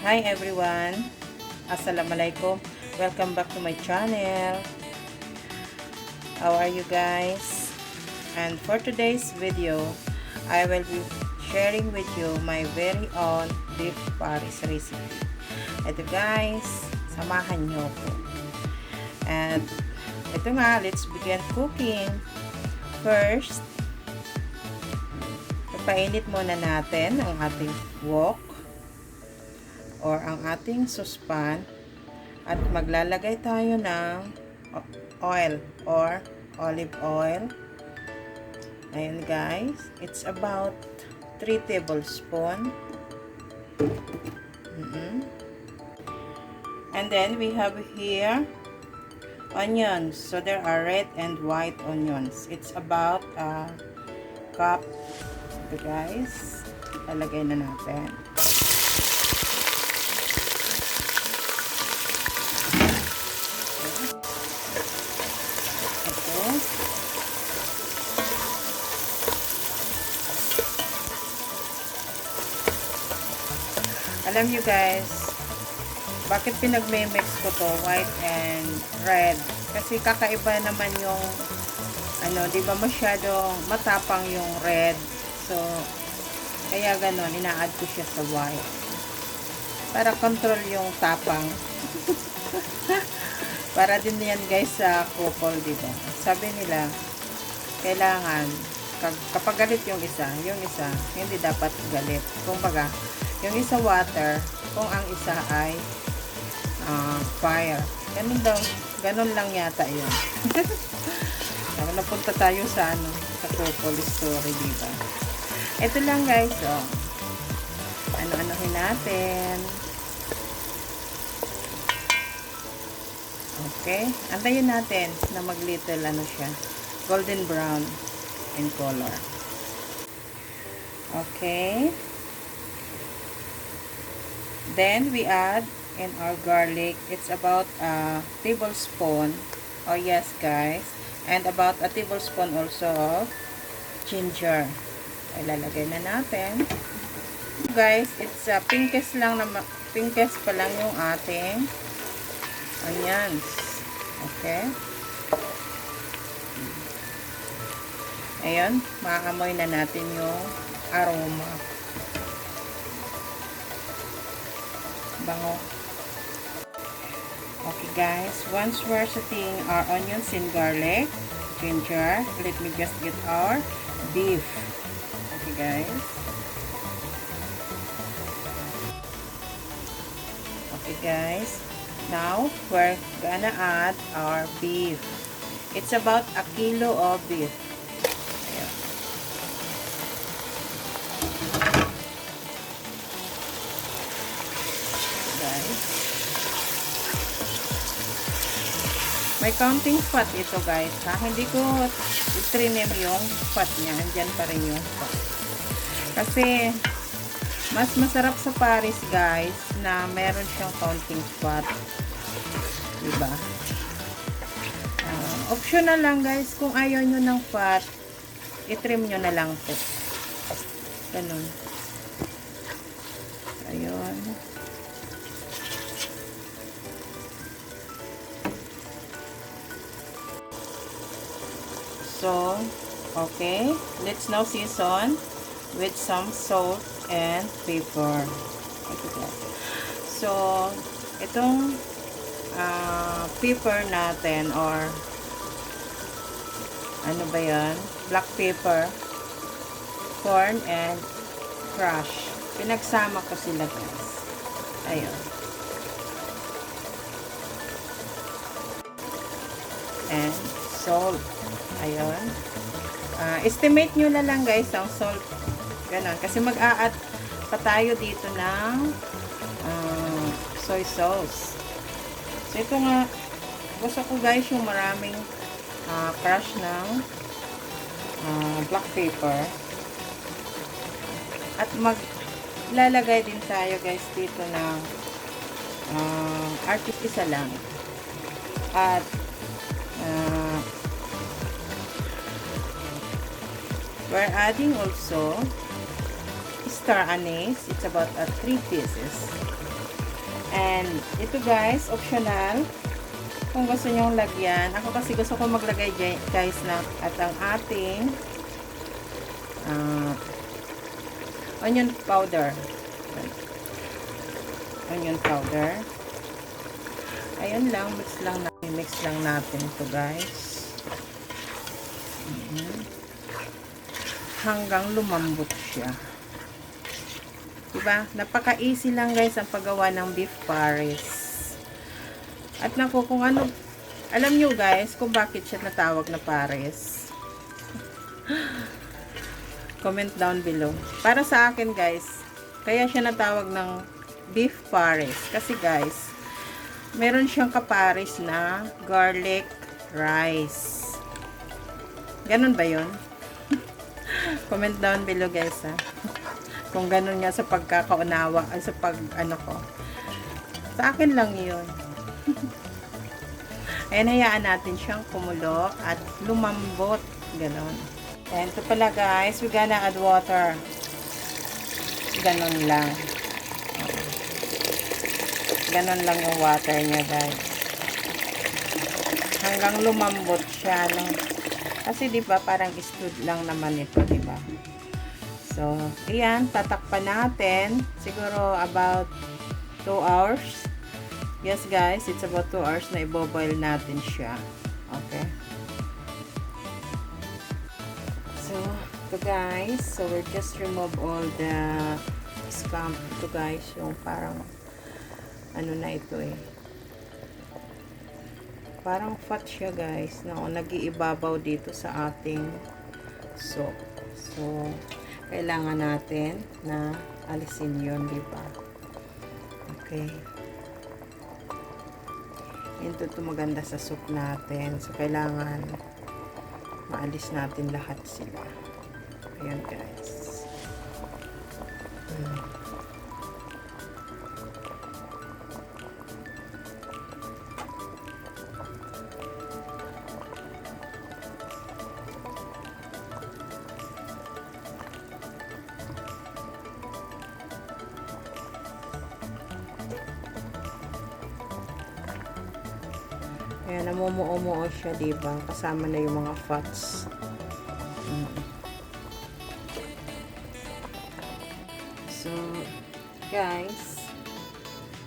Hi everyone, Assalamualaikum. Welcome back to my channel. How are you guys? And for today's video, I will be sharing with you my very own beef Paris recipe. Ito guys, samahan nyo ko. And ito nga, let's begin cooking. First, papainit muna natin ang ating wok or ang ating saucepan at maglalagay tayo ng oil or olive oil. Ayan guys, it's about 3 tablespoons. And then we have here onions. So there are red and white onions. It's about a cup. Ito guys, lalagay na natin. Alam nyo guys, bakit pinagme-mix ko to, white and red? Kasi kakaiba naman yung, di ba masyadong matapang yung red. So, kaya ganon, ina-add ko siya sa white. Para control yung tapang. Para din yan guys sa couple, di ba? Sabi nila, kailangan, kapag galit yung isa, hindi dapat galit. Kung baga, yung isa water, kung ang isa ay fire. Ganun lang yata yun. Napunta tayo sa sa couple story, diba? Ito lang guys, ano-anohin natin. Okay, antayin natin na mag-little siya, golden brown in color. Okay. Then we add in our garlic. It's about a tablespoon. Oh yes guys. And about a tablespoon also of ginger. Ilalagay na natin. Guys, it's pinkest pa lang yung ating onions. Okay. Ayun, maamoy na natin yung aroma. Bango. Okay guys, once we're sauteing our onions and garlic, ginger, let me just get our beef. Okay guys. Okay guys, now we're gonna add our beef. It's about a kilo of beef. May counting fat ito guys, ha? Hindi ko i-trim yung fat niya. Andyan pa rin yung fat. Kasi, mas masarap sa Paris guys, na meron siyang counting fat. Diba? Optional lang guys, kung ayaw nyo ng fat, i-trim nyo na lang po. Ganun. Ayun. So, okay, let's now season with some salt and pepper. So, itong pepper natin or ano ba yan? Black pepper, corn and crush. Pinagsama ko sila guys. Ayun. And salt. Ayun. Estimate nyo na lang guys ang salt. Ganon. Kasi mag-a-add pa tayo dito ng soy sauce. So ito nga, gusto ko guys yung maraming crush ng black pepper. At maglalagay din tayo guys dito ng isa lang. At we're adding also star anise. It's about 3 pieces. And ito guys, optional. Kung gusto nyong lagyan. Ako kasi gusto ko maglagay guys na at ang ating onion powder. Onion powder. Ayun lang, mix lang natin ito guys. Hanggang lumambot siya. Diba? Napaka-easy lang guys ang paggawa ng beef pares. At naku, kung ano, alam nyo guys, kung bakit siya natawag na pares. Comment down below. Para sa akin guys, kaya siya natawag ng beef pares. Kasi guys, meron siyang kapares na garlic rice. Ganun ba yun? Comment down below guys ha. Kung ganun nga sa pagkakaunawa, ay sa pag ano ko. Sa akin lang yun. Ayan, hayaan natin siyang kumulo at lumambot. Ganon. And ito pala guys, we gonna add water. Ganon lang. Ganon lang yung water niya guys. Hanggang lumambot siya. No? Kasi diba parang stewed lang naman ito, diba? So, ayan, tatakpan natin. Siguro about 2 hours. Yes guys, it's about 2 hours na i-boil natin siya. Okay. So, ito guys. So, we'll just remove all the scum. Ito guys, yung parang ano na ito eh. Parang fat siya guys. No, nag-iibabaw dito sa ating soup. So, kailangan natin na alisin yun, diba? Okay. Ito maganda sa soup natin. So, kailangan maalis natin lahat sila. Ayan, guys. Ayan, namumuo-muo siya, diba? Kasama na yung mga fats. So, guys,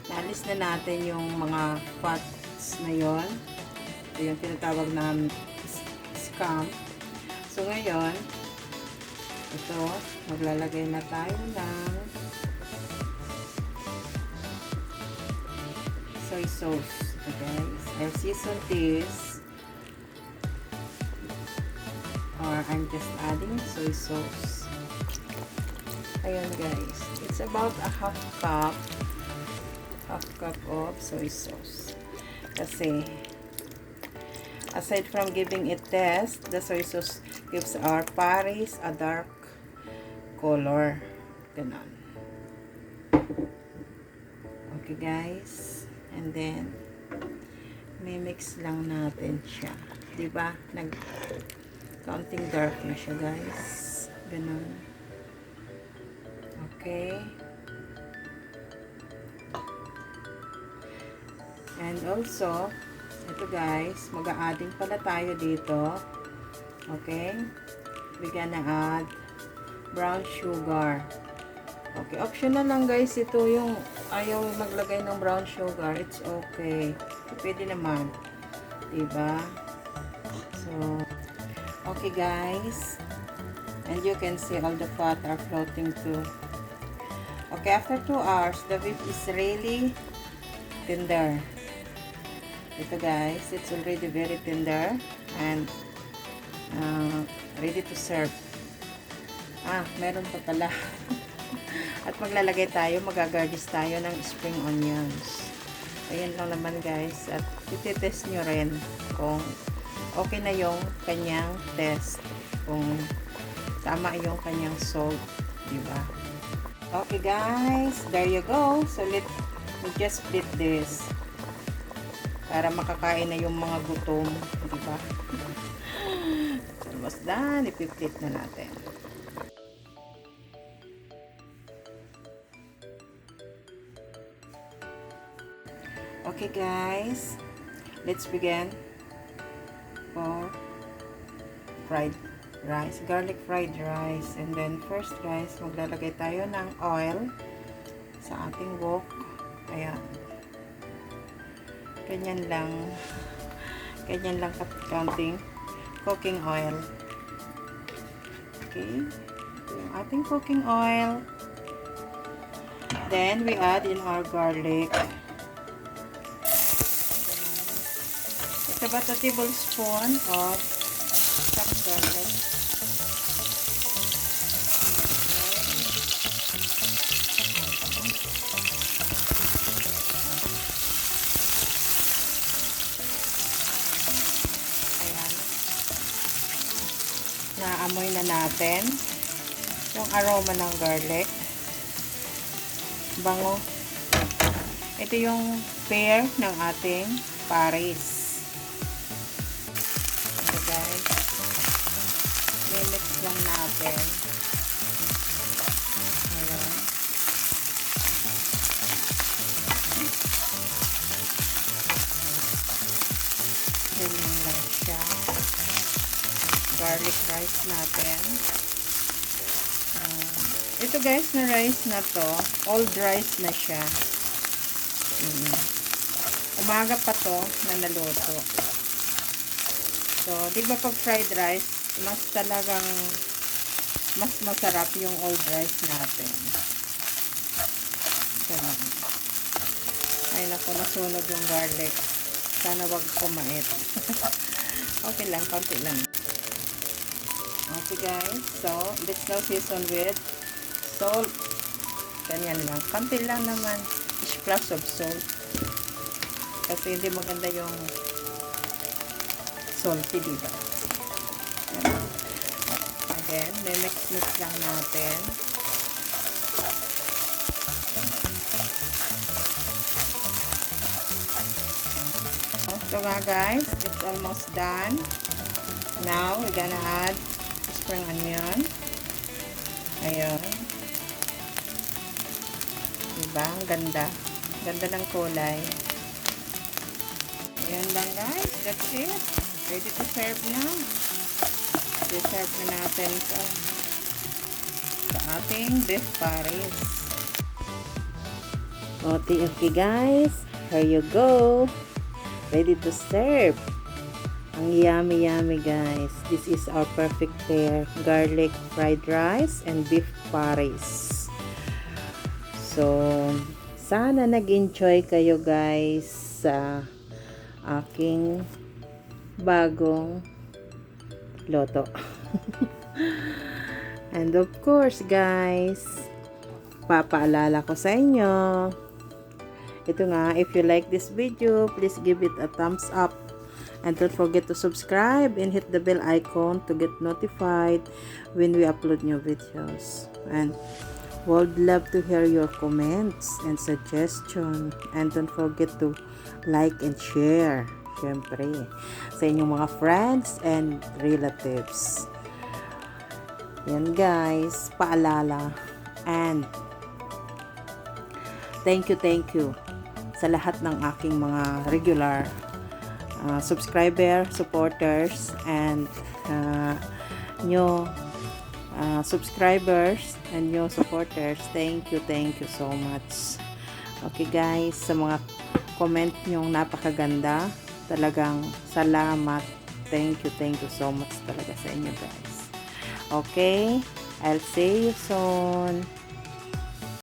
naalis na natin yung mga fats na yon. Ito yung tinatawag na scum. So, ngayon, ito, maglalagay na tayo ng soy sauce. Guys, I'll season this, or I'm just adding soy sauce. Ayan guys, it's about a half cup of soy sauce. Kasi aside from giving it taste, the soy sauce gives our pares a dark color. Ganon. Okay guys, and then mimix lang natin siya. Diba? Nag-counting dark na siya, guys. Ganun. Okay. And also, ito guys, mag-a-adding pala tayo dito. Okay. We're gonna add brown sugar. Okay. Optional lang guys. Ito yung ayaw maglagay ng brown sugar. It's okay. Pwede naman. Diba? So, okay guys. And you can see all the fat are floating too. Okay, after 2 hours, the beef is really tender. Ito guys, it's already very tender and ready to serve. Meron pa pala. At maglalagay tayo, magagarnish tayo ng spring onions. Ayan lang naman guys. At ititest nyo rin kung okay na yung kanyang test. Kung tama yung kanyang salt. Diba? Okay guys. There you go. So we just split this. Para makakain na yung mga gutom. Diba? Almost done. Ipiplit na natin. Okay guys, let's begin for fried rice, garlic fried rice. And then first guys, maglalagay tayo ng oil sa ating wok. Ayan, ganyan lang kaunting cooking oil. Okay, ito yung ating cooking oil. Then we add in our garlic. It's about a tablespoon of chopped garlic. Ayan. Naamoy na natin yung aroma ng garlic. Bango. Ito yung pair ng ating pares. So guys, mimix lang natin. Ayan. Ganyan lang siya. Garlic rice natin. Ito guys, na rice na to, old rice na siya. Umaga pa to na naluto. So, di ba pag fried rice, mas masarap yung old rice natin. Ganun. Ay naku, nasunog yung garlic. Sana wag kumait. Okay lang, konti lang. Okay guys, so let's now season with salt. Ganyan lang. Konti lang naman. Splash of salt. Kasi hindi maganda yung salty, diba? Again, mix lang natin. So nga guys, it's almost done. Now, we're gonna add spring onion. Ayan. Diba? Ang ganda. Ganda ng kulay. Ayan lang guys. That's it. Ready to serve na. I-serve na natin ito sa ating beef pares. Okay guys. Here you go. Ready to serve. Ang yummy guys. This is our perfect pair. Garlic fried rice and beef pares. So, sana nag-enjoy kayo guys sa aking bagong loto. And of course guys, papaalala ko sa inyo. Ito nga, if you like this video, please give it a thumbs up. And don't forget to subscribe and hit the bell icon to get notified when we upload new videos. And would love to hear your comments and suggestion. And don't forget to like and share, syempre, sa inyong mga friends and relatives. Yan guys, paalala. And thank you sa lahat ng aking mga regular subscriber, supporters, and new subscribers and new supporters. Thank you so much. Okay guys, sa mga comment nyong napakaganda, talagang salamat. Thank you so much talaga sa inyo guys. Okay, I'll see you soon.